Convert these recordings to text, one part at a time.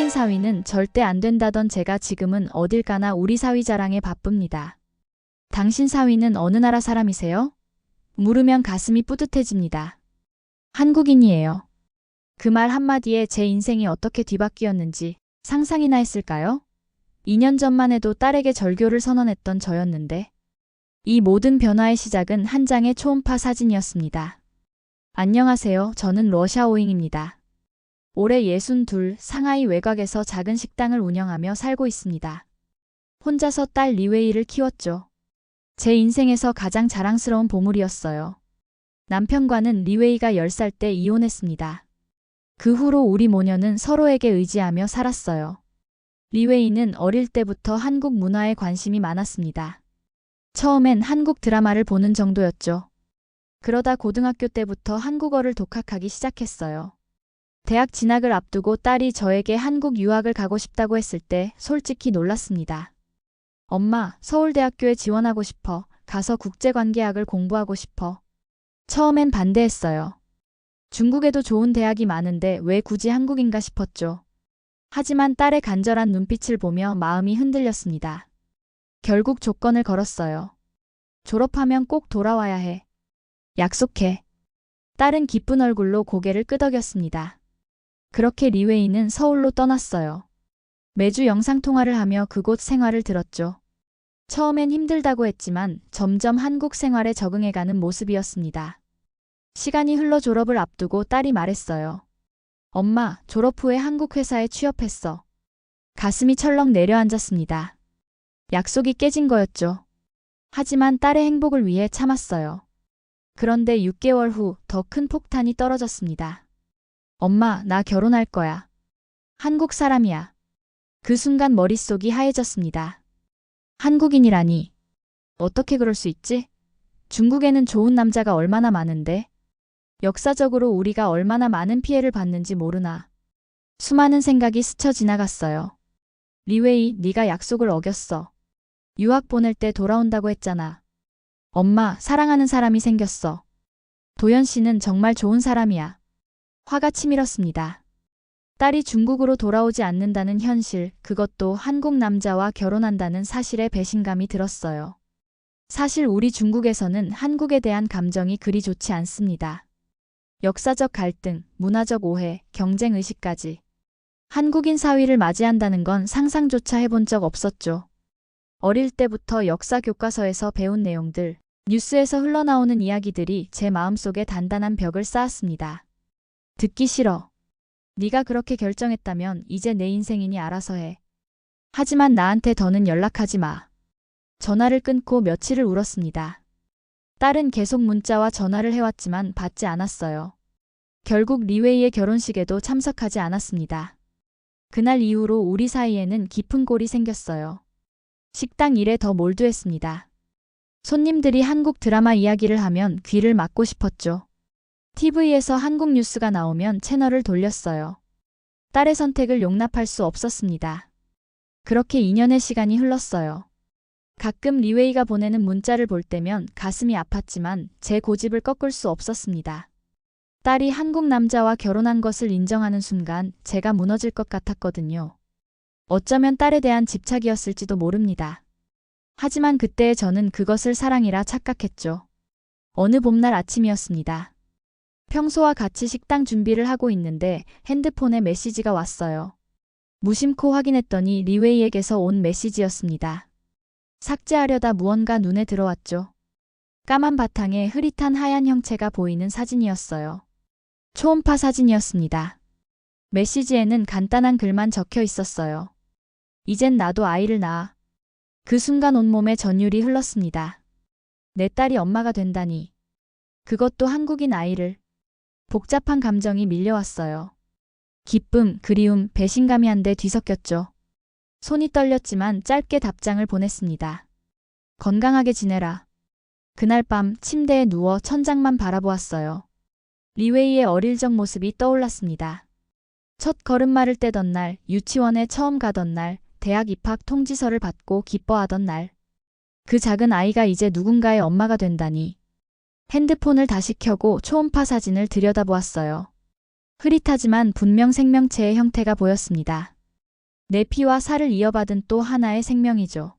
한국인 사위는 절대 안 된다던 제가 지금은 어딜 가나 우리 사위 자랑에 바쁩니다. 당신 사위는 어느 나라 사람이세요? 물으면 가슴이 뿌듯해집니다. 한국인이에요. 그 말 한마디에 제 인생이 어떻게 뒤바뀌었는지 상상이나 했을까요? 2년 전만 해도 딸에게 절교를 선언했던 저였는데 이 모든 변화의 시작은 한 장의 초음파 사진이었습니다. 안녕하세요. 저는 러시아오잉입니다. 올해 62, 상하이 외곽에서 작은 식당을 운영하며 살고 있습니다. 혼자서 딸 리웨이를 키웠죠. 제 인생에서 가장 자랑스러운 보물이었어요. 남편과는 리웨이가 10살 때 이혼했습니다. 그 후로 우리 모녀는 서로에게 의지하며 살았어요. 리웨이는 어릴 때부터 한국 문화에 관심이 많았습니다. 처음엔 한국 드라마를 보는 정도였죠. 그러다 고등학교 때부터 한국어를 독학하기 시작했어요. 대학 진학을 앞두고 딸이 저에게 한국 유학을 가고 싶다고 했을 때 솔직히 놀랐습니다. 엄마, 서울대학교에 지원하고 싶어. 가서 국제관계학을 공부하고 싶어. 처음엔 반대했어요. 중국에도 좋은 대학이 많은데 왜 굳이 한국인가 싶었죠. 하지만 딸의 간절한 눈빛을 보며 마음이 흔들렸습니다. 결국 조건을 걸었어요. 졸업하면 꼭 돌아와야 해. 약속해. 딸은 기쁜 얼굴로 고개를 끄덕였습니다. 그렇게 리웨이는 서울로 떠났어요. 매주 영상통화를 하며 그곳 생활을 들었죠. 처음엔 힘들다고 했지만 점점 한국 생활에 적응해가는 모습이었습니다. 시간이 흘러 졸업을 앞두고 딸이 말했어요. 엄마, 졸업 후에 한국 회사에 취업했어. 가슴이 철렁 내려앉았습니다. 약속이 깨진 거였죠. 하지만 딸의 행복을 위해 참았어요. 그런데 6개월 후 더 큰 폭탄이 떨어졌습니다. 엄마, 나 결혼할 거야. 한국 사람이야. 그 순간 머릿속이 하얘졌습니다. 한국인이라니. 어떻게 그럴 수 있지? 중국에는 좋은 남자가 얼마나 많은데. 역사적으로 우리가 얼마나 많은 피해를 받는지 모르나. 수많은 생각이 스쳐 지나갔어요. 리웨이, 네가 약속을 어겼어. 유학 보낼 때 돌아온다고 했잖아. 엄마, 사랑하는 사람이 생겼어. 도연 씨는 정말 좋은 사람이야. 화가 치밀었습니다. 딸이 중국으로 돌아오지 않는다는 현실, 그것도 한국 남자와 결혼한다는 사실에 배신감이 들었어요. 사실 우리 중국에서는 한국에 대한 감정이 그리 좋지 않습니다. 역사적 갈등, 문화적 오해, 경쟁의식까지. 한국인 사위를 맞이한다는 건 상상조차 해본 적 없었죠. 어릴 때부터 역사 교과서에서 배운 내용들, 뉴스에서 흘러나오는 이야기들이 제 마음속에 단단한 벽을 쌓았습니다. 듣기 싫어. 네가 그렇게 결정했다면 이제 내 인생이니 알아서 해. 하지만 나한테 더는 연락하지 마. 전화를 끊고 며칠을 울었습니다. 딸은 계속 문자와 전화를 해왔지만 받지 않았어요. 결국 리웨이의 결혼식에도 참석하지 않았습니다. 그날 이후로 우리 사이에는 깊은 골이 생겼어요. 식당 일에 더 몰두했습니다. 손님들이 한국 드라마 이야기를 하면 귀를 막고 싶었죠. TV에서 한국 뉴스가 나오면 채널을 돌렸어요. 딸의 선택을 용납할 수 없었습니다. 그렇게 2년의 시간이 흘렀어요. 가끔 리웨이가 보내는 문자를 볼 때면 가슴이 아팠지만 제 고집을 꺾을 수 없었습니다. 딸이 한국 남자와 결혼한 것을 인정하는 순간 제가 무너질 것 같았거든요. 어쩌면 딸에 대한 집착이었을지도 모릅니다. 하지만 그때의 저는 그것을 사랑이라 착각했죠. 어느 봄날 아침이었습니다. 평소와 같이 식당 준비를 하고 있는데 핸드폰에 메시지가 왔어요. 무심코 확인했더니 리웨이에게서 온 메시지였습니다. 삭제하려다 무언가 눈에 들어왔죠. 까만 바탕에 흐릿한 하얀 형체가 보이는 사진이었어요. 초음파 사진이었습니다. 메시지에는 간단한 글만 적혀 있었어요. 이젠 나도 아이를 낳아. 그 순간 온몸에 전율이 흘렀습니다. 내 딸이 엄마가 된다니. 그것도 한국인 아이를. 복잡한 감정이 밀려왔어요. 기쁨, 그리움, 배신감이 한데 뒤섞였죠. 손이 떨렸지만 짧게 답장을 보냈습니다. 건강하게 지내라. 그날 밤 침대에 누워 천장만 바라보았어요. 리웨이의 어릴 적 모습이 떠올랐습니다. 첫 걸음마를 떼던 날, 유치원에 처음 가던 날, 대학 입학 통지서를 받고 기뻐하던 날. 그 작은 아이가 이제 누군가의 엄마가 된다니. 핸드폰을 다시 켜고 초음파 사진을 들여다보았어요. 흐릿하지만 분명 생명체의 형태가 보였습니다. 내 피와 살을 이어받은 또 하나의 생명이죠.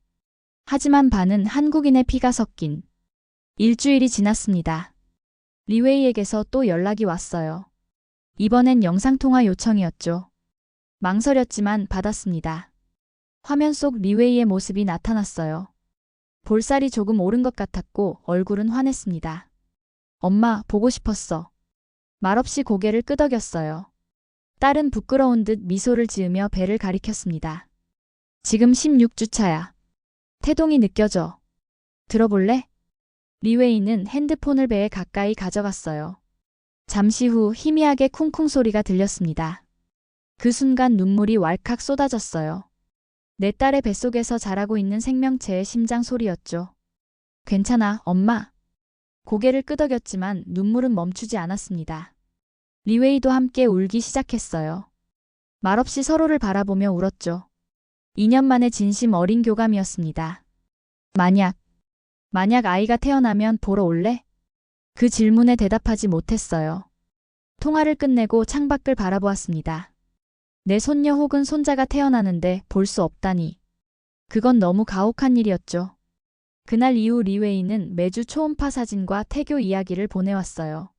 하지만 반은 한국인의 피가 섞인. 일주일이 지났습니다. 리웨이에게서 또 연락이 왔어요. 이번엔 영상통화 요청이었죠. 망설였지만 받았습니다. 화면 속 리웨이의 모습이 나타났어요. 볼살이 조금 오른 것 같았고 얼굴은 환했습니다. 엄마, 보고 싶었어. 말없이 고개를 끄덕였어요. 딸은 부끄러운 듯 미소를 지으며 배를 가리켰습니다. 지금 16주차야. 태동이 느껴져. 들어볼래? 리웨이는 핸드폰을 배에 가까이 가져갔어요. 잠시 후 희미하게 쿵쿵 소리가 들렸습니다. 그 순간 눈물이 왈칵 쏟아졌어요. 내 딸의 뱃속에서 자라고 있는 생명체의 심장 소리였죠. 괜찮아, 엄마. 고개를 끄덕였지만 눈물은 멈추지 않았습니다. 리웨이도 함께 울기 시작했어요. 말없이 서로를 바라보며 울었죠. 2년 만에 진심 어린 교감이었습니다. 만약 아이가 태어나면 보러 올래? 그 질문에 대답하지 못했어요. 통화를 끝내고 창밖을 바라보았습니다. 내 손녀 혹은 손자가 태어나는데 볼 수 없다니. 그건 너무 가혹한 일이었죠. 그날 이후 리웨이는 매주 초음파 사진과 태교 이야기를 보내왔어요.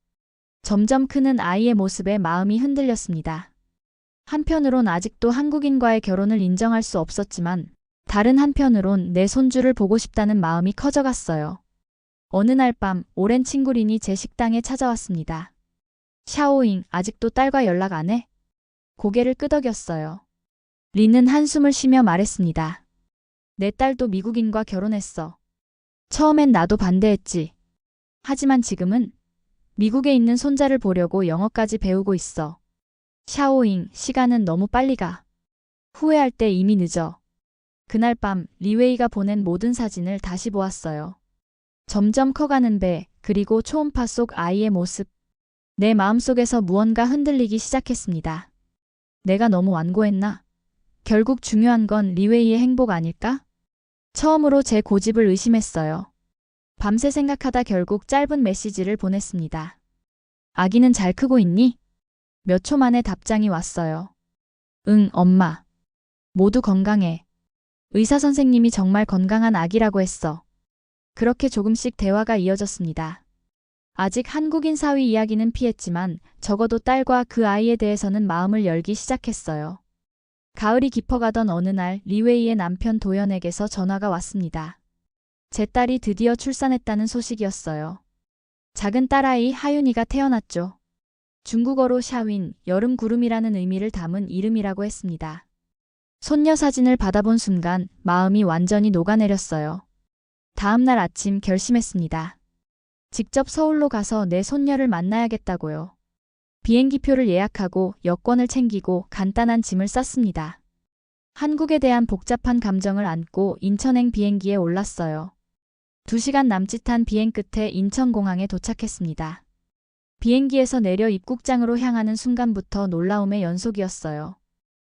점점 크는 아이의 모습에 마음이 흔들렸습니다. 한편으론 아직도 한국인과의 결혼을 인정할 수 없었지만 다른 한편으론 내 손주를 보고 싶다는 마음이 커져갔어요. 어느 날 밤 오랜 친구 린이 제 식당에 찾아왔습니다. 샤오잉, 아직도 딸과 연락 안 해? 고개를 끄덕였어요. 린은 한숨을 쉬며 말했습니다. 내 딸도 미국인과 결혼했어. 처음엔 나도 반대했지. 하지만 지금은 미국에 있는 손자를 보려고 영어까지 배우고 있어. 샤오잉, 시간은 너무 빨리 가. 후회할 때 이미 늦어. 그날 밤 리웨이가 보낸 모든 사진을 다시 보았어요. 점점 커가는 배, 그리고 초음파 속 아이의 모습. 내 마음속에서 무언가 흔들리기 시작했습니다. 내가 너무 완고했나? 결국 중요한 건 리웨이의 행복 아닐까? 처음으로 제 고집을 의심했어요. 밤새 생각하다 결국 짧은 메시지를 보냈습니다. 아기는 잘 크고 있니? 몇 초 만에 답장이 왔어요. 응, 엄마. 모두 건강해. 의사 선생님이 정말 건강한 아기라고 했어. 그렇게 조금씩 대화가 이어졌습니다. 아직 한국인 사위 이야기는 피했지만 적어도 딸과 그 아이에 대해서는 마음을 열기 시작했어요. 가을이 깊어가던 어느 날 리웨이의 남편 도연에게서 전화가 왔습니다. 제 딸이 드디어 출산했다는 소식이었어요. 작은 딸아이 하윤이가 태어났죠. 중국어로 샤윈, 여름 구름이라는 의미를 담은 이름이라고 했습니다. 손녀 사진을 받아본 순간 마음이 완전히 녹아내렸어요. 다음 날 아침 결심했습니다. 직접 서울로 가서 내 손녀를 만나야겠다고요. 비행기표를 예약하고 여권을 챙기고 간단한 짐을 쌌습니다. 한국에 대한 복잡한 감정을 안고 인천행 비행기에 올랐어요. 2시간 남짓한 비행 끝에 인천공항에 도착했습니다. 비행기에서 내려 입국장으로 향하는 순간부터 놀라움의 연속이었어요.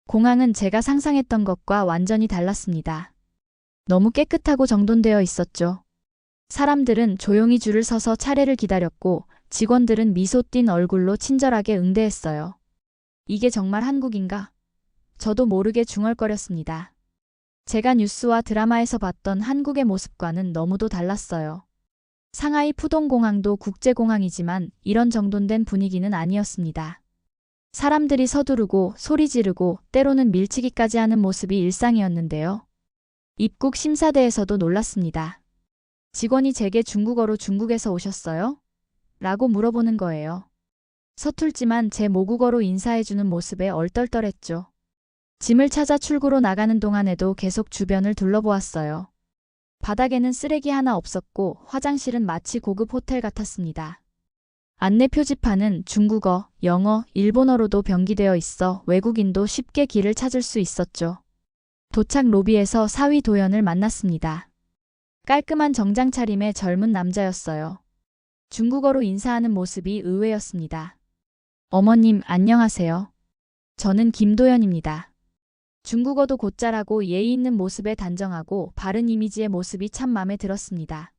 공항은 제가 상상했던 것과 완전히 달랐습니다. 너무 깨끗하고 정돈되어 있었죠. 사람들은 조용히 줄을 서서 차례를 기다렸고 직원들은 미소 띤 얼굴로 친절하게 응대했어요. 이게 정말 한국인가? 저도 모르게 중얼거렸습니다. 제가 뉴스와 드라마에서 봤던 한국의 모습과는 너무도 달랐어요. 상하이 푸동공항도 국제공항이지만 이런 정돈된 분위기는 아니었습니다. 사람들이 서두르고 소리 지르고 때로는 밀치기까지 하는 모습이 일상이었는데요. 입국 심사대에서도 놀랐습니다. 직원이 제게 중국어로 중국에서 오셨어요? 라고 물어보는 거예요. 서툴지만 제 모국어로 인사해주는 모습에 얼떨떨했죠. 짐을 찾아 출구로 나가는 동안에도 계속 주변을 둘러보았어요. 바닥에는 쓰레기 하나 없었고 화장실은 마치 고급 호텔 같았습니다. 안내 표지판은 중국어, 영어, 일본어로도 병기되어 있어 외국인도 쉽게 길을 찾을 수 있었죠. 도착 로비에서 사위 도연을 만났습니다. 깔끔한 정장 차림의 젊은 남자였어요. 중국어로 인사하는 모습이 의외였습니다. 어머님, 안녕하세요. 저는 김도연입니다. 중국어도 곧잘하고 예의 있는 모습에 단정하고 바른 이미지의 모습이 참 마음에 들었습니다.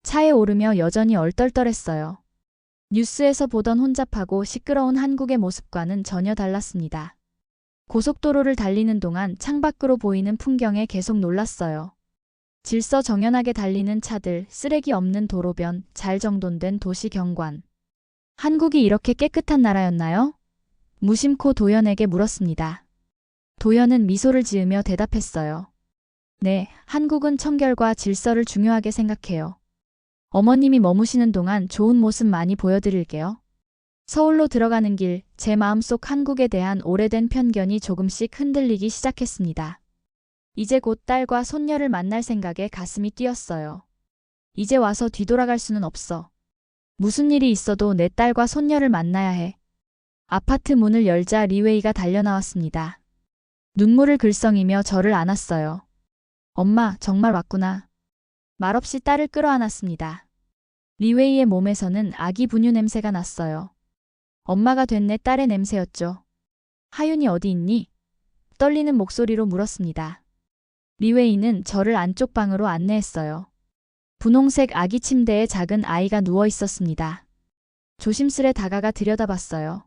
차에 오르며 여전히 얼떨떨했어요. 뉴스에서 보던 혼잡하고 시끄러운 한국의 모습과는 전혀 달랐습니다. 고속도로를 달리는 동안 창밖으로 보이는 풍경에 계속 놀랐어요. 질서정연하게 달리는 차들, 쓰레기 없는 도로변, 잘 정돈된 도시 경관. 한국이 이렇게 깨끗한 나라였나요? 무심코 도연에게 물었습니다. 도연은 미소를 지으며 대답했어요. 네, 한국은 청결과 질서를 중요하게 생각해요. 어머님이 머무시는 동안 좋은 모습 많이 보여드릴게요. 서울로 들어가는 길, 제 마음속 한국에 대한 오래된 편견이 조금씩 흔들리기 시작했습니다. 이제 곧 딸과 손녀를 만날 생각에 가슴이 뛰었어요. 이제 와서 뒤돌아갈 수는 없어. 무슨 일이 있어도 내 딸과 손녀를 만나야 해. 아파트 문을 열자 리웨이가 달려나왔습니다. 눈물을 글썽이며 저를 안았어요. 엄마, 정말 왔구나. 말없이 딸을 끌어안았습니다. 리웨이의 몸에서는 아기 분유 냄새가 났어요. 엄마가 된 내 딸의 냄새였죠. 하윤이 어디 있니? 떨리는 목소리로 물었습니다. 리웨이는 저를 안쪽 방으로 안내했어요. 분홍색 아기 침대에 작은 아이가 누워 있었습니다. 조심스레 다가가 들여다봤어요.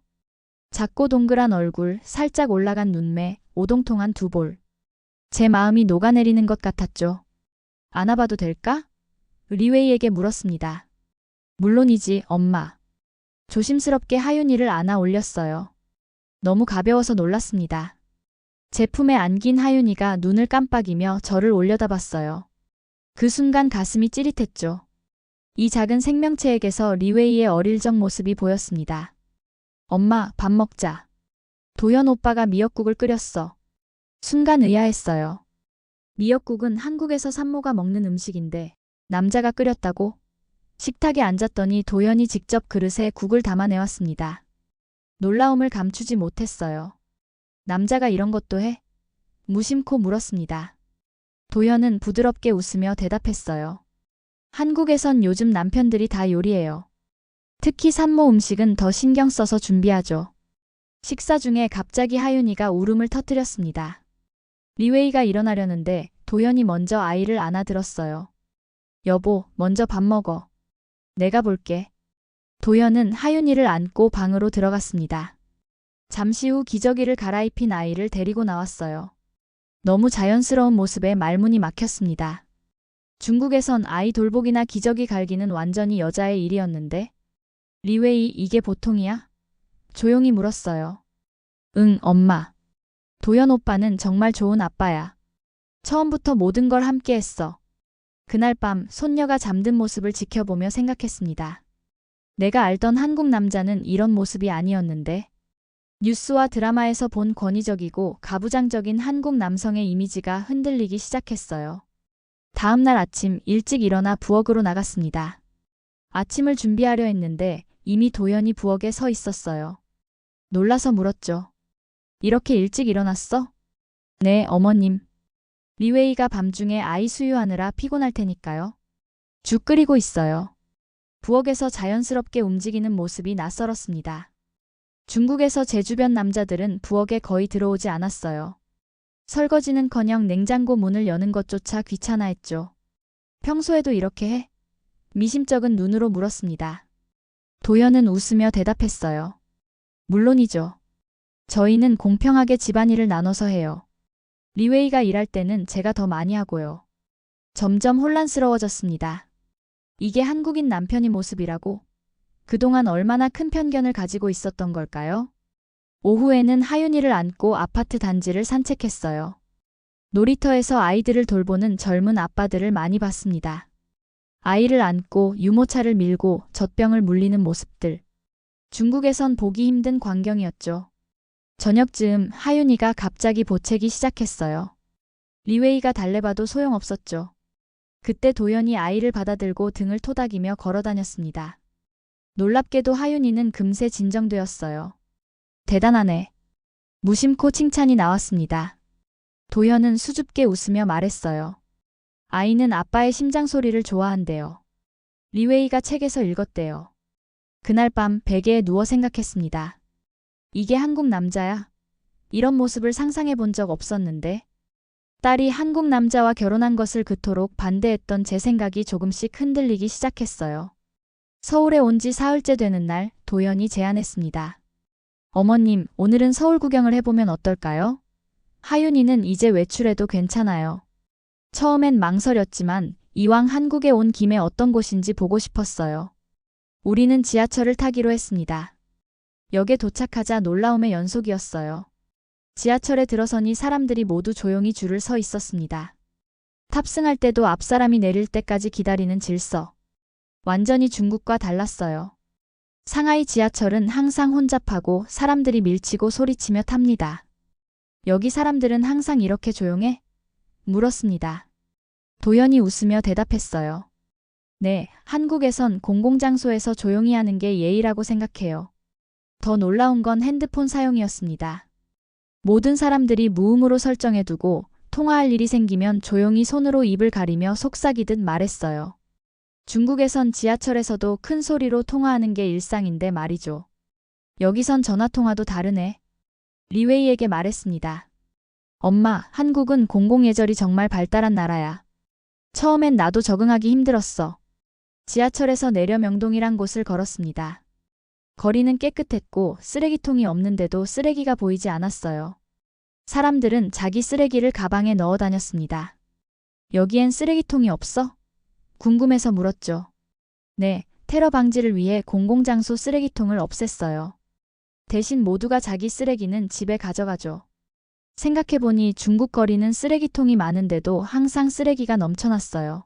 작고 동그란 얼굴, 살짝 올라간 눈매, 오동통한 두 볼. 제 마음이 녹아내리는 것 같았죠. 안아봐도 될까? 리웨이에게 물었습니다. 물론이지, 엄마. 조심스럽게 하윤이를 안아 올렸어요. 너무 가벼워서 놀랐습니다. 제 품에 안긴 하윤이가 눈을 깜빡이며 저를 올려다봤어요. 그 순간 가슴이 찌릿했죠. 이 작은 생명체에게서 리웨이의 어릴 적 모습이 보였습니다. 엄마, 밥 먹자. 도연 오빠가 미역국을 끓였어. 순간 의아했어요. 미역국은 한국에서 산모가 먹는 음식인데 남자가 끓였다고? 식탁에 앉았더니 도연이 직접 그릇에 국을 담아내왔습니다. 놀라움을 감추지 못했어요. 남자가 이런 것도 해? 무심코 물었습니다. 도연은 부드럽게 웃으며 대답했어요. 한국에선 요즘 남편들이 다 요리해요. 특히 산모 음식은 더 신경 써서 준비하죠. 식사 중에 갑자기 하윤이가 울음을 터뜨렸습니다. 리웨이가 일어나려는데 도연이 먼저 아이를 안아들었어요. 여보, 먼저 밥 먹어. 내가 볼게. 도연은 하윤이를 안고 방으로 들어갔습니다. 잠시 후 기저귀를 갈아입힌 아이를 데리고 나왔어요. 너무 자연스러운 모습에 말문이 막혔습니다. 중국에선 아이 돌보기나 기저귀 갈기는 완전히 여자의 일이었는데 리웨이, 이게 보통이야? 조용히 물었어요. 응, 엄마. 도연 오빠는 정말 좋은 아빠야. 처음부터 모든 걸 함께 했어. 그날 밤 손녀가 잠든 모습을 지켜보며 생각했습니다. 내가 알던 한국 남자는 이런 모습이 아니었는데 뉴스와 드라마에서 본 권위적이고 가부장적인 한국 남성의 이미지가 흔들리기 시작했어요. 다음 날 아침 일찍 일어나 부엌으로 나갔습니다. 아침을 준비하려 했는데 이미 도연이 부엌에 서 있었어요. 놀라서 물었죠. 이렇게 일찍 일어났어? 네, 어머님. 리웨이가 밤중에 아이 수유하느라 피곤할 테니까요. 죽 끓이고 있어요. 부엌에서 자연스럽게 움직이는 모습이 낯설었습니다. 중국에서 제 주변 남자들은 부엌에 거의 들어오지 않았어요. 설거지는커녕 냉장고 문을 여는 것조차 귀찮아했죠. 평소에도 이렇게 해? 미심쩍은 눈으로 물었습니다. 도연은 웃으며 대답했어요. 물론이죠. 저희는 공평하게 집안일을 나눠서 해요. 리웨이가 일할 때는 제가 더 많이 하고요. 점점 혼란스러워졌습니다. 이게 한국인 남편의 모습이라고? 그동안 얼마나 큰 편견을 가지고 있었던 걸까요? 오후에는 하윤이를 안고 아파트 단지를 산책했어요. 놀이터에서 아이들을 돌보는 젊은 아빠들을 많이 봤습니다. 아이를 안고 유모차를 밀고 젖병을 물리는 모습들. 중국에선 보기 힘든 광경이었죠. 저녁쯤 하윤이가 갑자기 보채기 시작했어요. 리웨이가 달래봐도 소용없었죠. 그때 도연이 아이를 받아들고 등을 토닥이며 걸어다녔습니다. 놀랍게도 하윤이는 금세 진정되었어요. 대단하네. 무심코 칭찬이 나왔습니다. 도연은 수줍게 웃으며 말했어요. 아이는 아빠의 심장 소리를 좋아한대요. 리웨이가 책에서 읽었대요. 그날 밤 베개에 누워 생각했습니다. 이게 한국 남자야? 이런 모습을 상상해 본 적 없었는데 딸이 한국 남자와 결혼한 것을 그토록 반대했던 제 생각이 조금씩 흔들리기 시작했어요. 서울에 온 지 사흘째 되는 날 도연이 제안했습니다. 어머님, 오늘은 서울 구경을 해보면 어떨까요? 하윤이는 이제 외출해도 괜찮아요. 처음엔 망설였지만 이왕 한국에 온 김에 어떤 곳인지 보고 싶었어요. 우리는 지하철을 타기로 했습니다. 역에 도착하자 놀라움의 연속이었어요. 지하철에 들어서니 사람들이 모두 조용히 줄을 서 있었습니다. 탑승할 때도 앞 사람이 내릴 때까지 기다리는 질서. 완전히 중국과 달랐어요. 상하이 지하철은 항상 혼잡하고 사람들이 밀치고 소리치며 탑니다. 여기 사람들은 항상 이렇게 조용해? 물었습니다. 도연이 웃으며 대답했어요. 네, 한국에선 공공장소에서 조용히 하는 게 예의라고 생각해요. 더 놀라운 건 핸드폰 사용이었습니다. 모든 사람들이 무음으로 설정해두고 통화할 일이 생기면 조용히 손으로 입을 가리며 속삭이듯 말했어요. 중국에선 지하철에서도 큰 소리로 통화하는 게 일상인데 말이죠. 여기선 전화통화도 다르네. 리웨이에게 말했습니다. 엄마, 한국은 공공예절이 정말 발달한 나라야. 처음엔 나도 적응하기 힘들었어. 지하철에서 내려 명동이란 곳을 걸었습니다. 거리는 깨끗했고 쓰레기통이 없는데도 쓰레기가 보이지 않았어요. 사람들은 자기 쓰레기를 가방에 넣어 다녔습니다. 여기엔 쓰레기통이 없어? 궁금해서 물었죠. 네, 테러 방지를 위해 공공장소 쓰레기통을 없앴어요. 대신 모두가 자기 쓰레기는 집에 가져가죠. 생각해보니 중국 거리는 쓰레기통이 많은데도 항상 쓰레기가 넘쳐났어요.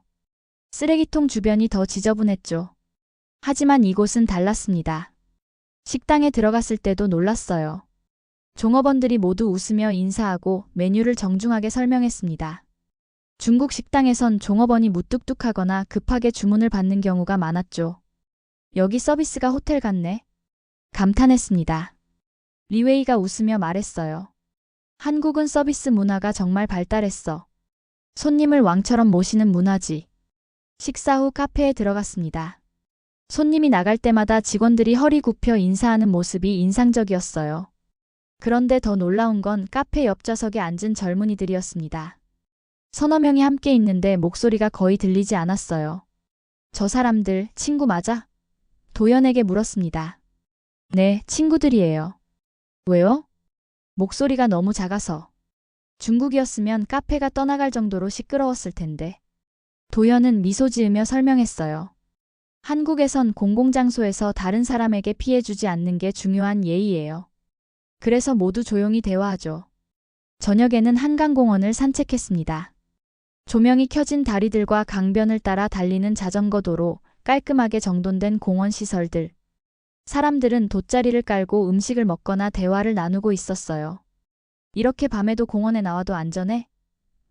쓰레기통 주변이 더 지저분했죠. 하지만 이곳은 달랐습니다. 식당에 들어갔을 때도 놀랐어요. 종업원들이 모두 웃으며 인사하고 메뉴를 정중하게 설명했습니다. 중국 식당에선 종업원이 무뚝뚝하거나 급하게 주문을 받는 경우가 많았죠. 여기 서비스가 호텔 같네. 감탄했습니다. 리웨이가 웃으며 말했어요. 한국은 서비스 문화가 정말 발달했어. 손님을 왕처럼 모시는 문화지. 식사 후 카페에 들어갔습니다. 손님이 나갈 때마다 직원들이 허리 굽혀 인사하는 모습이 인상적이었어요. 그런데 더 놀라운 건 카페 옆 좌석에 앉은 젊은이들이었습니다. 서너 명이 함께 있는데 목소리가 거의 들리지 않았어요. 저 사람들 친구 맞아? 도연에게 물었습니다. 네, 친구들이에요. 왜요? 목소리가 너무 작아서. 중국이었으면 카페가 떠나갈 정도로 시끄러웠을 텐데. 도연은 미소 지으며 설명했어요. 한국에선 공공장소에서 다른 사람에게 피해 주지 않는 게 중요한 예의예요. 그래서 모두 조용히 대화하죠. 저녁에는 한강공원을 산책했습니다. 조명이 켜진 다리들과 강변을 따라 달리는 자전거 도로, 깔끔하게 정돈된 공원 시설들. 사람들은 돗자리를 깔고 음식을 먹거나 대화를 나누고 있었어요. 이렇게 밤에도 공원에 나와도 안전해?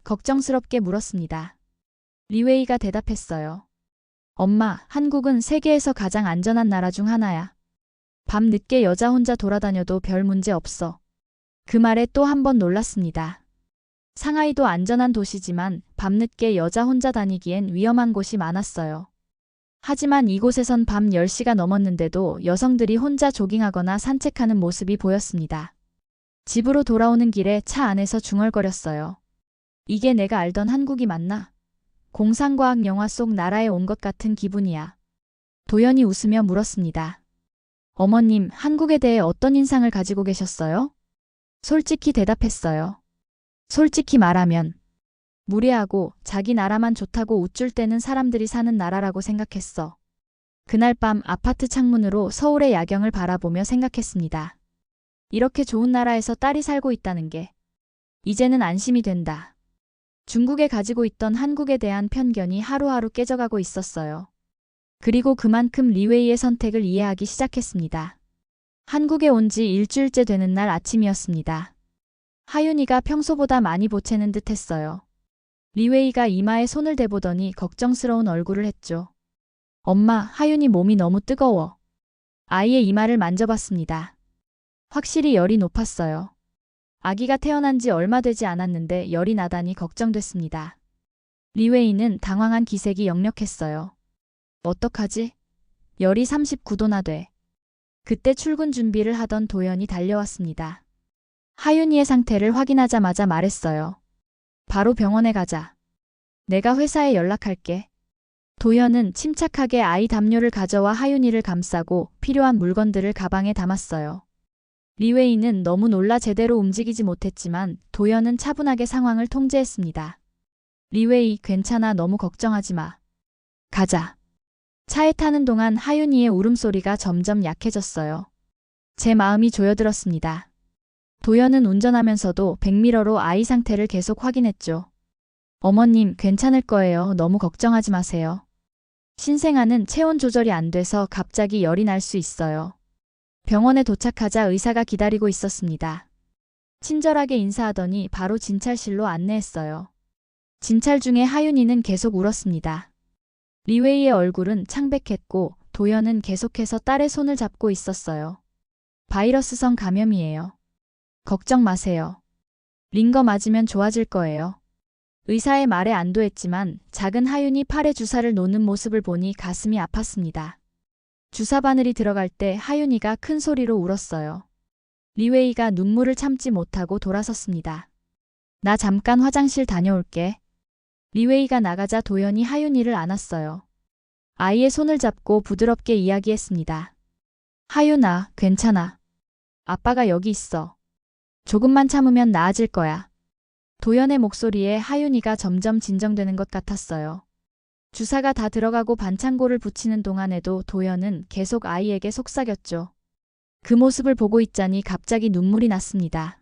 걱정스럽게 물었습니다. 리웨이가 대답했어요. 엄마, 한국은 세계에서 가장 안전한 나라 중 하나야. 밤 늦게 여자 혼자 돌아다녀도 별 문제 없어. 그 말에 또 한 번 놀랐습니다. 상하이도 안전한 도시지만 밤늦게 여자 혼자 다니기엔 위험한 곳이 많았어요. 하지만 이곳에선 밤 10시가 넘었는데도 여성들이 혼자 조깅하거나 산책하는 모습이 보였습니다. 집으로 돌아오는 길에 차 안에서 중얼거렸어요. 이게 내가 알던 한국이 맞나? 공상과학 영화 속 나라에 온 것 같은 기분이야. 도연이 웃으며 물었습니다. 어머님, 한국에 대해 어떤 인상을 가지고 계셨어요? 솔직히 대답했어요. 솔직히 말하면 무례하고 자기 나라만 좋다고 우쭐 대는 사람들이 사는 나라라고 생각했어. 그날 밤 아파트 창문으로 서울의 야경을 바라보며 생각했습니다. 이렇게 좋은 나라에서 딸이 살고 있다는 게 이제는 안심이 된다. 중국에 가지고 있던 한국에 대한 편견이 하루하루 깨져가고 있었어요. 그리고 그만큼 리웨이의 선택을 이해하기 시작했습니다. 한국에 온 지 일주일째 되는 날 아침이었습니다. 하윤이가 평소보다 많이 보채는 듯 했어요. 리웨이가 이마에 손을 대보더니 걱정스러운 얼굴을 했죠. 엄마, 하윤이 몸이 너무 뜨거워. 아이의 이마를 만져봤습니다. 확실히 열이 높았어요. 아기가 태어난 지 얼마 되지 않았는데 열이 나다니 걱정됐습니다. 리웨이는 당황한 기색이 역력했어요. 어떡하지? 열이 39도나 돼. 그때 출근 준비를 하던 도연이 달려왔습니다. 하윤이의 상태를 확인하자마자 말했어요. 바로 병원에 가자. 내가 회사에 연락할게. 도연은 침착하게 아이 담요를 가져와 하윤이를 감싸고 필요한 물건들을 가방에 담았어요. 리웨이는 너무 놀라 제대로 움직이지 못했지만 도연은 차분하게 상황을 통제했습니다. 리웨이, 괜찮아. 너무 걱정하지 마. 가자. 차에 타는 동안 하윤이의 울음소리가 점점 약해졌어요. 제 마음이 조여들었습니다. 도연은 운전하면서도 백미러로 아이 상태를 계속 확인했죠. 어머님, 괜찮을 거예요. 너무 걱정하지 마세요. 신생아는 체온 조절이 안 돼서 갑자기 열이 날 수 있어요. 병원에 도착하자 의사가 기다리고 있었습니다. 친절하게 인사하더니 바로 진찰실로 안내했어요. 진찰 중에 하윤이는 계속 울었습니다. 리웨이의 얼굴은 창백했고 도연은 계속해서 딸의 손을 잡고 있었어요. 바이러스성 감염이에요. 걱정 마세요. 링거 맞으면 좋아질 거예요. 의사의 말에 안도했지만 작은 하윤이 팔에 주사를 놓는 모습을 보니 가슴이 아팠습니다. 주사 바늘이 들어갈 때 하윤이가 큰 소리로 울었어요. 리웨이가 눈물을 참지 못하고 돌아섰습니다. 나 잠깐 화장실 다녀올게. 리웨이가 나가자 도연이 하윤이를 안았어요. 아이의 손을 잡고 부드럽게 이야기했습니다. 하윤아, 괜찮아. 아빠가 여기 있어. 조금만 참으면 나아질 거야. 도연의 목소리에 하윤이가 점점 진정되는 것 같았어요. 주사가 다 들어가고 반창고를 붙이는 동안에도 도연은 계속 아이에게 속삭였죠. 그 모습을 보고 있자니 갑자기 눈물이 났습니다.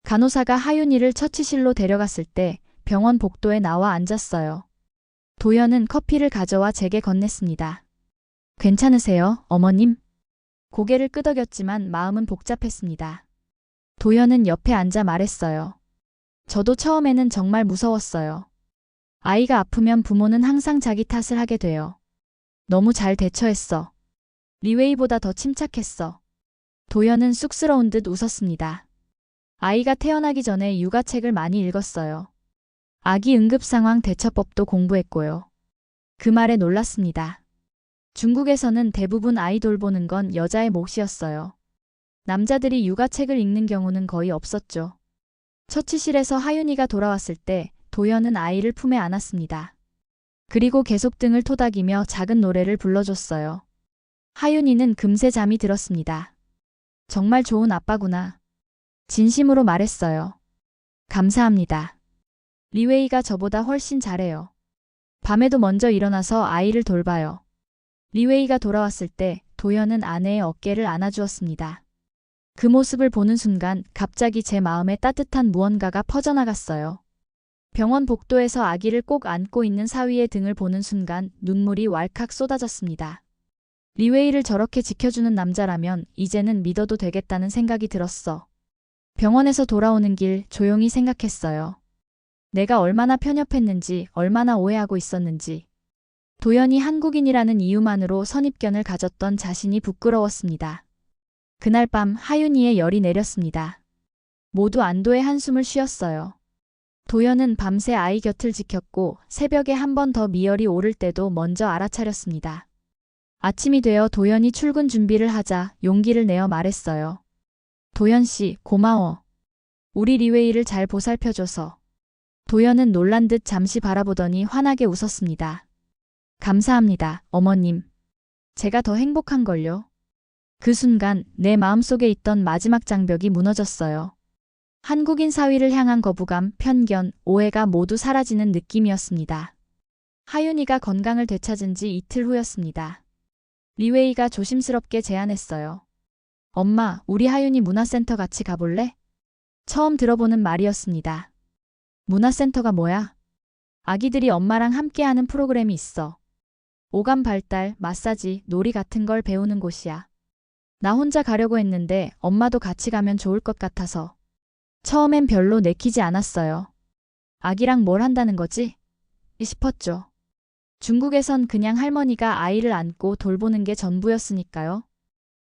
간호사가 하윤이를 처치실로 데려갔을 때 병원 복도에 나와 앉았어요. 도연은 커피를 가져와 제게 건넸습니다. 괜찮으세요, 어머님? 고개를 끄덕였지만 마음은 복잡했습니다. 도연은 옆에 앉아 말했어요. 저도 처음에는 정말 무서웠어요. 아이가 아프면 부모는 항상 자기 탓을 하게 돼요. 너무 잘 대처했어. 리웨이보다 더 침착했어. 도연은 쑥스러운 듯 웃었습니다. 아이가 태어나기 전에 육아책을 많이 읽었어요. 아기 응급상황 대처법도 공부했고요. 그 말에 놀랐습니다. 중국에서는 대부분 아이 돌보는 건 여자의 몫이었어요. 남자들이 육아책을 읽는 경우는 거의 없었죠. 처치실에서 하윤이가 돌아왔을 때 도연은 아이를 품에 안았습니다. 그리고 계속 등을 토닥이며 작은 노래를 불러줬어요. 하윤이는 금세 잠이 들었습니다. 정말 좋은 아빠구나. 진심으로 말했어요. 감사합니다. 리웨이가 저보다 훨씬 잘해요. 밤에도 먼저 일어나서 아이를 돌봐요. 리웨이가 돌아왔을 때 도연은 아내의 어깨를 안아주었습니다. 그 모습을 보는 순간 갑자기 제 마음에 따뜻한 무언가가 퍼져나갔어요. 병원 복도에서 아기를 꼭 안고 있는 사위의 등을 보는 순간 눈물이 왈칵 쏟아졌습니다. 리웨이를 저렇게 지켜주는 남자라면 이제는 믿어도 되겠다는 생각이 들었어. 병원에서 돌아오는 길 조용히 생각했어요. 내가 얼마나 편협했는지, 얼마나 오해하고 있었는지. 도연이 한국인이라는 이유만으로 선입견을 가졌던 자신이 부끄러웠습니다. 그날 밤 하윤이의 열이 내렸습니다. 모두 안도의 한숨을 쉬었어요. 도연은 밤새 아이 곁을 지켰고 새벽에 한 번 더 미열이 오를 때도 먼저 알아차렸습니다. 아침이 되어 도연이 출근 준비를 하자 용기를 내어 말했어요. 도연 씨, 고마워. 우리 리웨이를 잘 보살펴줘서. 도연은 놀란 듯 잠시 바라보더니 환하게 웃었습니다. 감사합니다, 어머님. 제가 더 행복한걸요. 그 순간 내 마음속에 있던 마지막 장벽이 무너졌어요. 한국인 사위를 향한 거부감, 편견, 오해가 모두 사라지는 느낌이었습니다. 하윤이가 건강을 되찾은 지 이틀 후였습니다. 리웨이가 조심스럽게 제안했어요. 엄마, 우리 하윤이 문화센터 같이 가볼래? 처음 들어보는 말이었습니다. 문화센터가 뭐야? 아기들이 엄마랑 함께하는 프로그램이 있어. 오감 발달, 마사지, 놀이 같은 걸 배우는 곳이야. 나 혼자 가려고 했는데 엄마도 같이 가면 좋을 것 같아서. 처음엔 별로 내키지 않았어요. 아기랑 뭘 한다는 거지? 싶었죠. 중국에선 그냥 할머니가 아이를 안고 돌보는 게 전부였으니까요.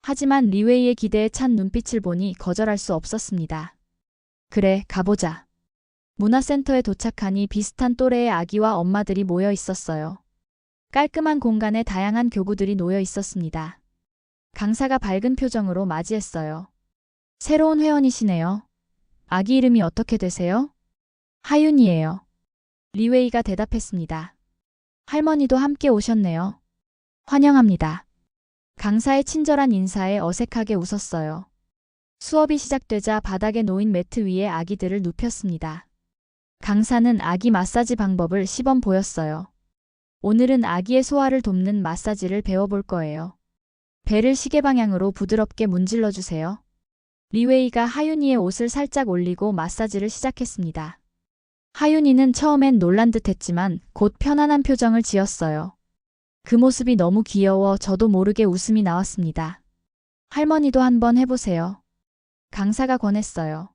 하지만 리웨이의 기대에 찬 눈빛을 보니 거절할 수 없었습니다. 그래, 가보자. 문화센터에 도착하니 비슷한 또래의 아기와 엄마들이 모여 있었어요. 깔끔한 공간에 다양한 교구들이 놓여 있었습니다. 강사가 밝은 표정으로 맞이했어요. 새로운 회원이시네요. 아기 이름이 어떻게 되세요? 하윤이에요. 리웨이가 대답했습니다. 할머니도 함께 오셨네요. 환영합니다. 강사의 친절한 인사에 어색하게 웃었어요. 수업이 시작되자 바닥에 놓인 매트 위에 아기들을 눕혔습니다. 강사는 아기 마사지 방법을 시범 보였어요. 오늘은 아기의 소화를 돕는 마사지를 배워볼 거예요. 배를 시계 방향으로 부드럽게 문질러 주세요. 리웨이가 하윤이의 옷을 살짝 올리고 마사지를 시작했습니다. 하윤이는 처음엔 놀란 듯 했지만 곧 편안한 표정을 지었어요. 그 모습이 너무 귀여워 저도 모르게 웃음이 나왔습니다. 할머니도 한번 해보세요. 강사가 권했어요.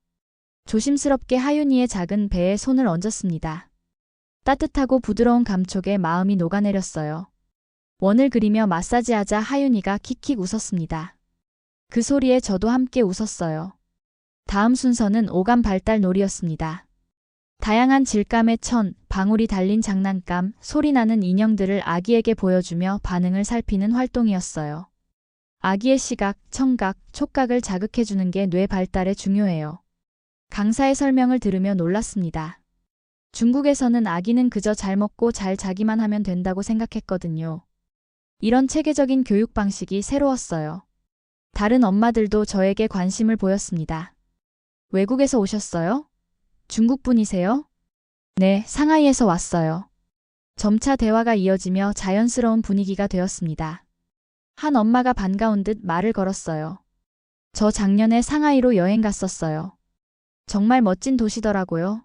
조심스럽게 하윤이의 작은 배에 손을 얹었습니다. 따뜻하고 부드러운 감촉에 마음이 녹아내렸어요. 원을 그리며 마사지하자 하윤이가 킥킥 웃었습니다. 그 소리에 저도 함께 웃었어요. 다음 순서는 오감 발달 놀이였습니다. 다양한 질감의 천, 방울이 달린 장난감, 소리나는 인형들을 아기에게 보여주며 반응을 살피는 활동이었어요. 아기의 시각, 청각, 촉각을 자극해주는 게 뇌 발달에 중요해요. 강사의 설명을 들으며 놀랐습니다. 중국에서는 아기는 그저 잘 먹고 잘 자기만 하면 된다고 생각했거든요. 이런 체계적인 교육 방식이 새로웠어요. 다른 엄마들도 저에게 관심을 보였습니다. 외국에서 오셨어요? 중국 분이세요? 네, 상하이에서 왔어요. 점차 대화가 이어지며 자연스러운 분위기가 되었습니다. 한 엄마가 반가운 듯 말을 걸었어요. 저 작년에 상하이로 여행 갔었어요. 정말 멋진 도시더라고요.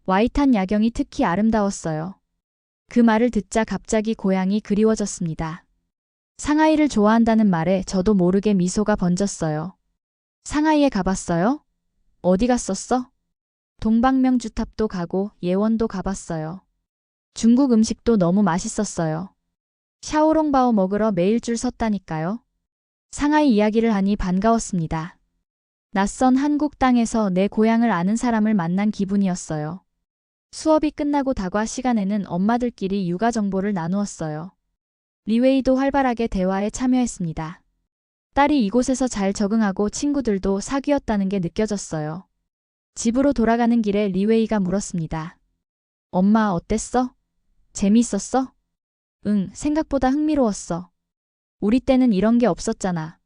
와이탄 야경이 특히 아름다웠어요. 그 말을 듣자 갑자기 고향이 그리워졌습니다. 상하이를 좋아한다는 말에 저도 모르게 미소가 번졌어요. 상하이에 가봤어요? 어디 갔었어? 동방명주탑도 가고 예원도 가봤어요. 중국 음식도 너무 맛있었어요. 샤오롱바오 먹으러 매일 줄 섰다니까요. 상하이 이야기를 하니 반가웠습니다. 낯선 한국 땅에서 내 고향을 아는 사람을 만난 기분이었어요. 수업이 끝나고 다과 시간에는 엄마들끼리 육아 정보를 나누었어요. 리웨이도 활발하게 대화에 참여했습니다. 딸이 이곳에서 잘 적응하고 친구들도 사귀었다는 게 느껴졌어요. 집으로 돌아가는 길에 리웨이가 물었습니다. 엄마 어땠어? 재미있었어? 응, 생각보다 흥미로웠어. 우리 때는 이런 게 없었잖아.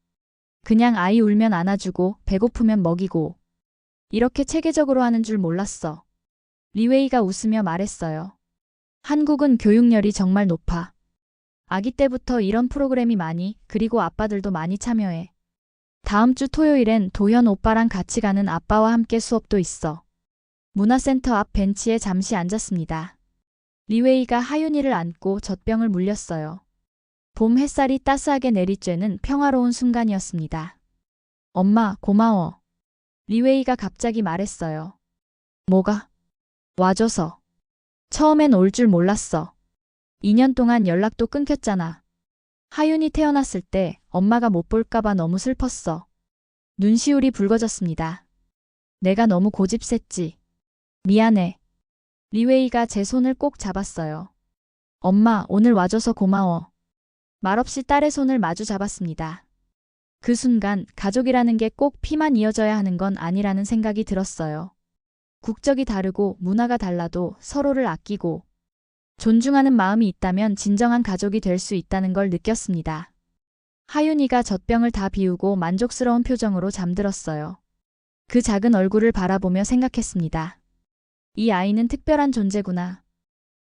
그냥 아이 울면 안아주고 배고프면 먹이고. 이렇게 체계적으로 하는 줄 몰랐어. 리웨이가 웃으며 말했어요. 한국은 교육열이 정말 높아. 아기 때부터 이런 프로그램이 많이, 그리고 아빠들도 많이 참여해. 다음 주 토요일엔 도현 오빠랑 같이 가는 아빠와 함께 수업도 있어. 문화센터 앞 벤치에 잠시 앉았습니다. 리웨이가 하윤이를 안고 젖병을 물렸어요. 봄 햇살이 따스하게 내리쬐는 평화로운 순간이었습니다. 엄마, 고마워. 리웨이가 갑자기 말했어요. 뭐가? 와줘서. 처음엔 올 줄 몰랐어. 2년 동안 연락도 끊겼잖아. 하윤이 태어났을 때 엄마가 못 볼까봐 너무 슬펐어. 눈시울이 붉어졌습니다. 내가 너무 고집셌지. 미안해. 리웨이가 제 손을 꼭 잡았어요. 엄마, 오늘 와줘서 고마워. 말없이 딸의 손을 마주 잡았습니다. 그 순간 가족이라는 게 꼭 피만 이어져야 하는 건 아니라는 생각이 들었어요. 국적이 다르고 문화가 달라도 서로를 아끼고 존중하는 마음이 있다면 진정한 가족이 될 수 있다는 걸 느꼈습니다. 하윤이가 젖병을 다 비우고 만족스러운 표정으로 잠들었어요. 그 작은 얼굴을 바라보며 생각했습니다. 이 아이는 특별한 존재구나.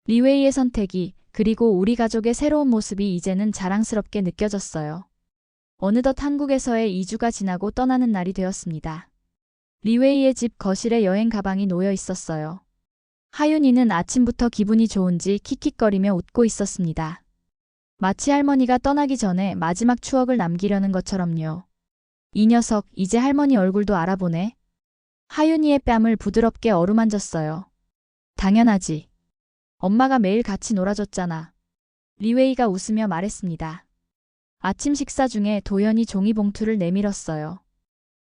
리웨이의 선택이, 그리고 우리 가족의 새로운 모습이 이제는 자랑스럽게 느껴졌어요. 어느덧 한국에서의 2주가 지나고 떠나는 날이 되었습니다. 리웨이의 집 거실에 여행 가방이 놓여 있었어요. 하윤이는 아침부터 기분이 좋은지 킥킥거리며 웃고 있었습니다. 마치 할머니가 떠나기 전에 마지막 추억을 남기려는 것처럼요. 이 녀석 이제 할머니 얼굴도 알아보네. 하윤이의 뺨을 부드럽게 어루만졌어요. 당연하지. 엄마가 매일 같이 놀아줬잖아. 리웨이가 웃으며 말했습니다. 아침 식사 중에 도연이 종이봉투를 내밀었어요.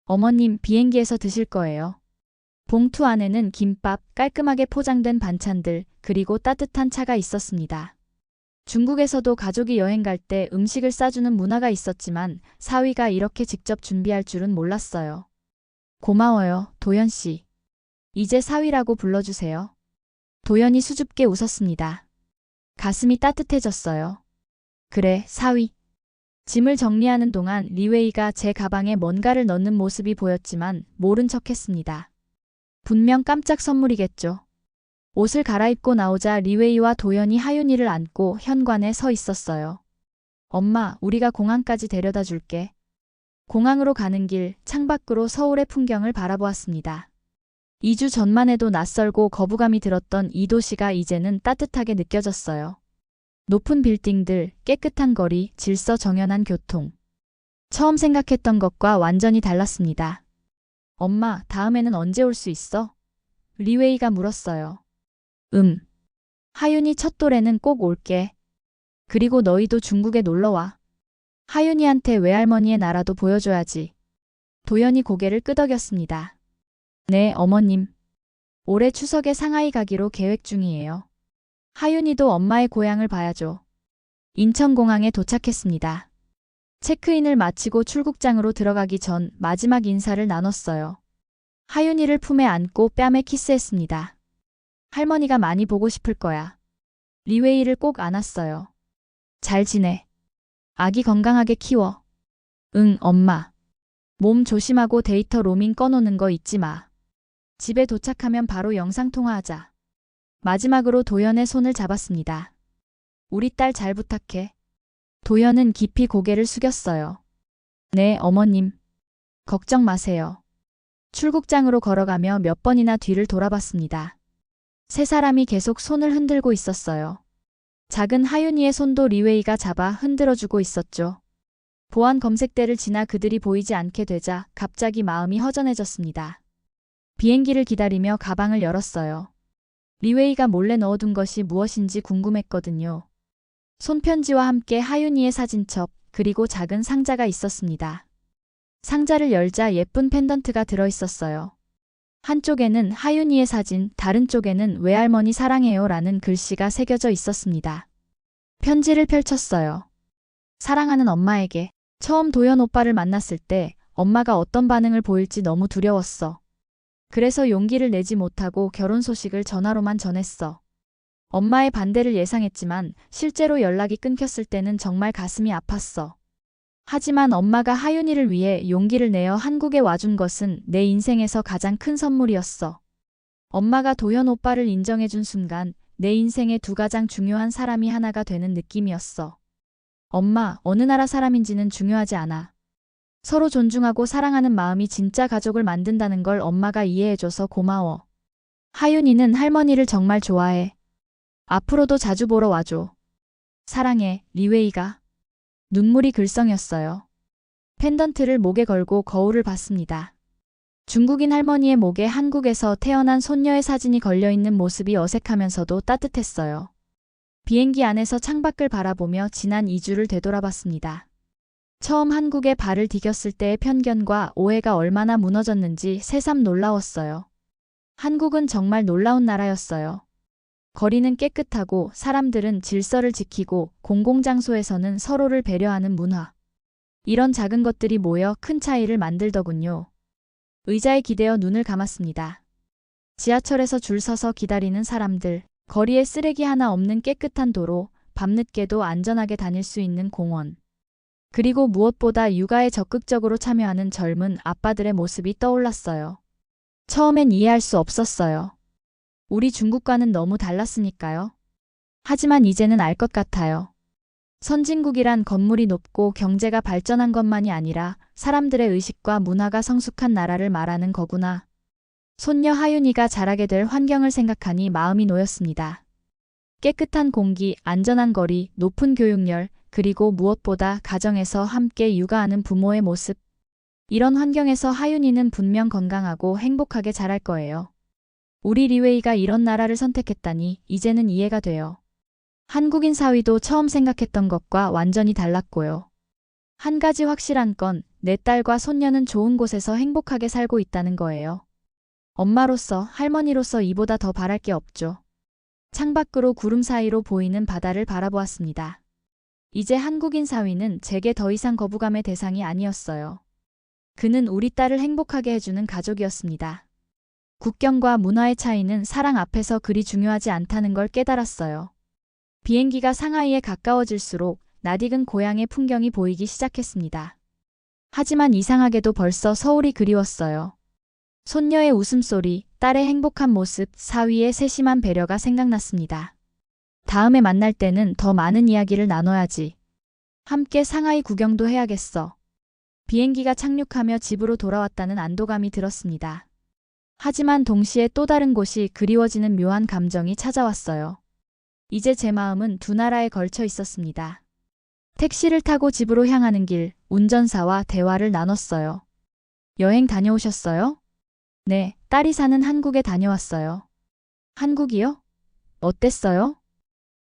어머님, 비행기에서 드실 거예요. 봉투 안에는 김밥, 깔끔하게 포장된 반찬들, 그리고 따뜻한 차가 있었습니다. 중국에서도 가족이 여행 갈 때 음식을 싸주는 문화가 있었지만 사위가 이렇게 직접 준비할 줄은 몰랐어요. 고마워요, 도연 씨. 이제 사위라고 불러주세요. 도연이 수줍게 웃었습니다. 가슴이 따뜻해졌어요. 그래, 사위. 짐을 정리하는 동안 리웨이가 제 가방에 뭔가를 넣는 모습이 보였지만 모른 척했습니다. 분명 깜짝 선물이겠죠. 옷을 갈아입고 나오자 리웨이와 도연이 하윤이를 안고 현관에 서 있었어요. 엄마, 우리가 공항까지 데려다 줄게. 공항으로 가는 길 창밖으로 서울의 풍경을 바라보았습니다. 2주 전만 해도 낯설고 거부감이 들었던 이 도시가 이제는 따뜻하게 느껴졌어요. 높은 빌딩들, 깨끗한 거리, 질서 정연한 교통. 처음 생각했던 것과 완전히 달랐습니다. 엄마, 다음에는 언제 올 수 있어? 리웨이가 물었어요. 하윤이 첫 돌에는 꼭 올게. 그리고 너희도 중국에 놀러와. 하윤이한테 외할머니의 나라도 보여줘야지. 도연이 고개를 끄덕였습니다. 네, 어머님. 올해 추석에 상하이 가기로 계획 중이에요. 하윤이도 엄마의 고향을 봐야죠. 인천공항에 도착했습니다. 체크인을 마치고 출국장으로 들어가기 전 마지막 인사를 나눴어요. 하윤이를 품에 안고 뺨에 키스했습니다. 할머니가 많이 보고 싶을 거야. 리웨이를 꼭 안았어요. 잘 지내. 아기 건강하게 키워. 응, 엄마. 몸 조심하고 데이터 로밍 꺼놓는 거 잊지 마. 집에 도착하면 바로 영상통화하자. 마지막으로 도연의 손을 잡았습니다. 우리 딸 잘 부탁해. 도연은 깊이 고개를 숙였어요. 네, 어머님. 걱정 마세요. 출국장으로 걸어가며 몇 번이나 뒤를 돌아봤습니다. 세 사람이 계속 손을 흔들고 있었어요. 작은 하윤이의 손도 리웨이가 잡아 흔들어주고 있었죠. 보안 검색대를 지나 그들이 보이지 않게 되자 갑자기 마음이 허전해졌습니다. 비행기를 기다리며 가방을 열었어요. 리웨이가 몰래 넣어둔 것이 무엇인지 궁금했거든요. 손편지와 함께 하윤이의 사진첩, 그리고 작은 상자가 있었습니다. 상자를 열자 예쁜 펜던트가 들어있었어요. 한쪽에는 하윤이의 사진, 다른 쪽에는 외할머니 사랑해요 라는 글씨가 새겨져 있었습니다. 편지를 펼쳤어요. 사랑하는 엄마에게. 처음 도연 오빠를 만났을 때 엄마가 어떤 반응을 보일지 너무 두려웠어. 그래서 용기를 내지 못하고 결혼 소식을 전화로만 전했어. 엄마의 반대를 예상했지만 실제로 연락이 끊겼을 때는 정말 가슴이 아팠어. 하지만 엄마가 하윤이를 위해 용기를 내어 한국에 와준 것은 내 인생에서 가장 큰 선물이었어. 엄마가 도현 오빠를 인정해준 순간 내 인생의 두 가장 중요한 사람이 하나가 되는 느낌이었어. 엄마, 어느 나라 사람인지는 중요하지 않아. 서로 존중하고 사랑하는 마음이 진짜 가족을 만든다는 걸 엄마가 이해해줘서 고마워. 하윤이는 할머니를 정말 좋아해. 앞으로도 자주 보러 와줘. 사랑해, 리웨이가. 눈물이 글썽였어요. 펜던트를 목에 걸고 거울을 봤습니다. 중국인 할머니의 목에 한국에서 태어난 손녀의 사진이 걸려있는 모습이 어색하면서도 따뜻했어요. 비행기 안에서 창밖을 바라보며 지난 2주를 되돌아봤습니다. 처음 한국에 발을 디뎠을 때의 편견과 오해가 얼마나 무너졌는지 새삼 놀라웠어요. 한국은 정말 놀라운 나라였어요. 거리는 깨끗하고 사람들은 질서를 지키고 공공장소에서는 서로를 배려하는 문화. 이런 작은 것들이 모여 큰 차이를 만들더군요. 의자에 기대어 눈을 감았습니다. 지하철에서 줄 서서 기다리는 사람들, 거리에 쓰레기 하나 없는 깨끗한 도로, 밤늦게도 안전하게 다닐 수 있는 공원. 그리고 무엇보다 육아에 적극적으로 참여하는 젊은 아빠들의 모습이 떠올랐어요. 처음엔 이해할 수 없었어요. 우리 중국과는 너무 달랐으니까요. 하지만 이제는 알 것 같아요. 선진국이란 건물이 높고 경제가 발전한 것만이 아니라 사람들의 의식과 문화가 성숙한 나라를 말하는 거구나. 손녀 하윤이가 자라게 될 환경을 생각하니 마음이 놓였습니다. 깨끗한 공기, 안전한 거리, 높은 교육열, 그리고 무엇보다 가정에서 함께 육아하는 부모의 모습. 이런 환경에서 하윤이는 분명 건강하고 행복하게 자랄 거예요. 우리 리웨이가 이런 나라를 선택했다니 이제는 이해가 돼요. 한국인 사위도 처음 생각했던 것과 완전히 달랐고요. 한 가지 확실한 건 내 딸과 손녀는 좋은 곳에서 행복하게 살고 있다는 거예요. 엄마로서, 할머니로서 이보다 더 바랄 게 없죠. 창밖으로 구름 사이로 보이는 바다를 바라보았습니다. 이제 한국인 사위는 제게 더 이상 거부감의 대상이 아니었어요. 그는 우리 딸을 행복하게 해주는 가족이었습니다. 국경과 문화의 차이는 사랑 앞에서 그리 중요하지 않다는 걸 깨달았어요. 비행기가 상하이에 가까워질수록 낯익은 고향의 풍경이 보이기 시작했습니다. 하지만 이상하게도 벌써 서울이 그리웠어요. 손녀의 웃음소리, 딸의 행복한 모습, 사위의 세심한 배려가 생각났습니다. 다음에 만날 때는 더 많은 이야기를 나눠야지. 함께 상하이 구경도 해야겠어. 비행기가 착륙하며 집으로 돌아왔다는 안도감이 들었습니다. 하지만 동시에 또 다른 곳이 그리워지는 묘한 감정이 찾아왔어요. 이제 제 마음은 두 나라에 걸쳐 있었습니다. 택시를 타고 집으로 향하는 길, 운전사와 대화를 나눴어요. 여행 다녀오셨어요? 네, 딸이 사는 한국에 다녀왔어요. 한국이요? 어땠어요?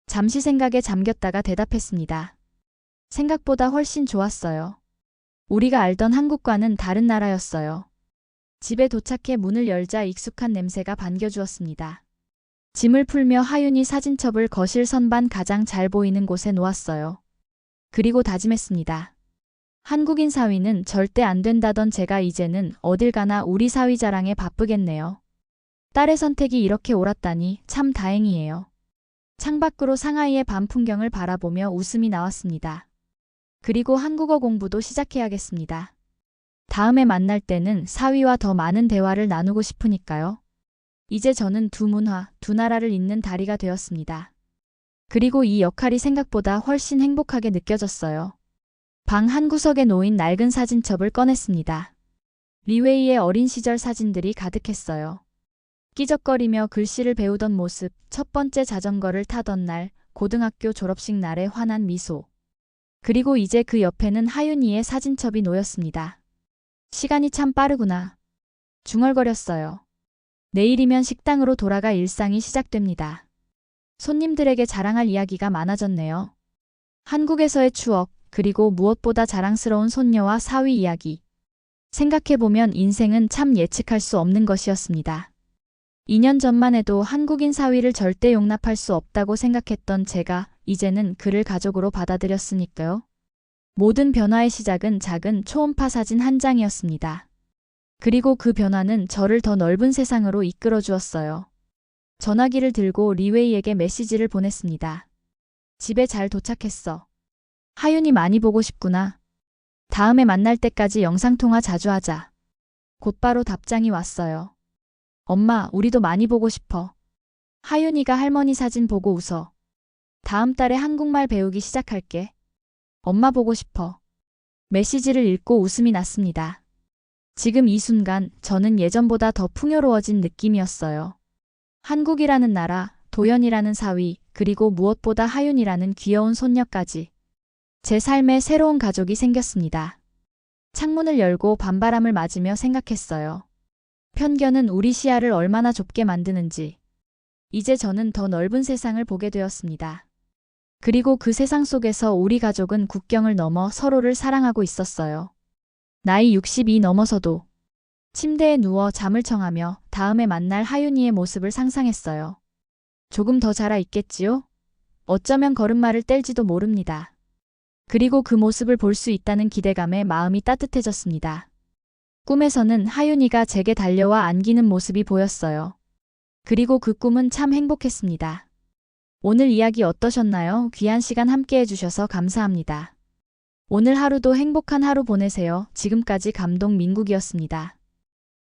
잠시 생각에 잠겼다가 대답했습니다. 생각보다 훨씬 좋았어요. 우리가 알던 한국과는 다른 나라였어요. 집에 도착해 문을 열자 익숙한 냄새가 반겨주었습니다. 짐을 풀며 하윤이 사진첩을 거실 선반 가장 잘 보이는 곳에 놓았어요. 그리고 다짐했습니다. 한국인 사위는 절대 안 된다던 제가 이제는 어딜 가나 우리 사위 자랑에 바쁘겠네요. 딸의 선택이 이렇게 옳았다니 참 다행이에요. 창밖으로 상하이의 밤 풍경을 바라보며 웃음이 나왔습니다. 그리고 한국어 공부도 시작해야겠습니다. 다음에 만날 때는 사위와 더 많은 대화를 나누고 싶으니까요. 이제 저는 두 문화, 두 나라를 잇는 다리가 되었습니다. 그리고 이 역할이 생각보다 훨씬 행복하게 느껴졌어요. 방 한 구석에 놓인 낡은 사진첩을 꺼냈습니다. 리웨이의 어린 시절 사진들이 가득했어요. 끼적거리며 글씨를 배우던 모습, 첫 번째 자전거를 타던 날, 고등학교 졸업식 날의 환한 미소. 그리고 이제 그 옆에는 하윤이의 사진첩이 놓였습니다. 시간이 참 빠르구나. 중얼거렸어요. 내일이면 식당으로 돌아가 일상이 시작됩니다. 손님들에게 자랑할 이야기가 많아졌네요. 한국에서의 추억, 그리고 무엇보다 자랑스러운 손녀와 사위 이야기. 생각해보면 인생은 참 예측할 수 없는 것이었습니다. 2년 전만 해도 한국인 사위를 절대 용납할 수 없다고 생각했던 제가 이제는 그를 가족으로 받아들였으니까요. 모든 변화의 시작은 작은 초음파 사진 한 장이었습니다. 그리고 그 변화는 저를 더 넓은 세상으로 이끌어 주었어요. 전화기를 들고 리웨이에게 메시지를 보냈습니다. 집에 잘 도착했어. 하윤이 많이 보고 싶구나. 다음에 만날 때까지 영상통화 자주 하자. 곧바로 답장이 왔어요. 엄마, 우리도 많이 보고 싶어. 하윤이가 할머니 사진 보고 웃어. 다음 달에 한국말 배우기 시작할게. 엄마 보고 싶어. 메시지를 읽고 웃음이 났습니다. 지금 이 순간 저는 예전보다 더 풍요로워진 느낌이었어요. 한국이라는 나라, 도연이라는 사위, 그리고 무엇보다 하윤이라는 귀여운 손녀까지. 제 삶에 새로운 가족이 생겼습니다. 창문을 열고 밤바람을 맞으며 생각했어요. 편견은 우리 시야를 얼마나 좁게 만드는지. 이제 저는 더 넓은 세상을 보게 되었습니다. 그리고 그 세상 속에서 우리 가족은 국경을 넘어 서로를 사랑하고 있었어요. 나이 60이 넘어서도 침대에 누워 잠을 청하며 다음에 만날 하윤이의 모습을 상상했어요. 조금 더 자라 있겠지요? 어쩌면 걸음마를 뗄지도 모릅니다. 그리고 그 모습을 볼 수 있다는 기대감에 마음이 따뜻해졌습니다. 꿈에서는 하윤이가 제게 달려와 안기는 모습이 보였어요. 그리고 그 꿈은 참 행복했습니다. 오늘 이야기 어떠셨나요? 귀한 시간 함께 해주셔서 감사합니다. 오늘 하루도 행복한 하루 보내세요. 지금까지 감동 민국이었습니다.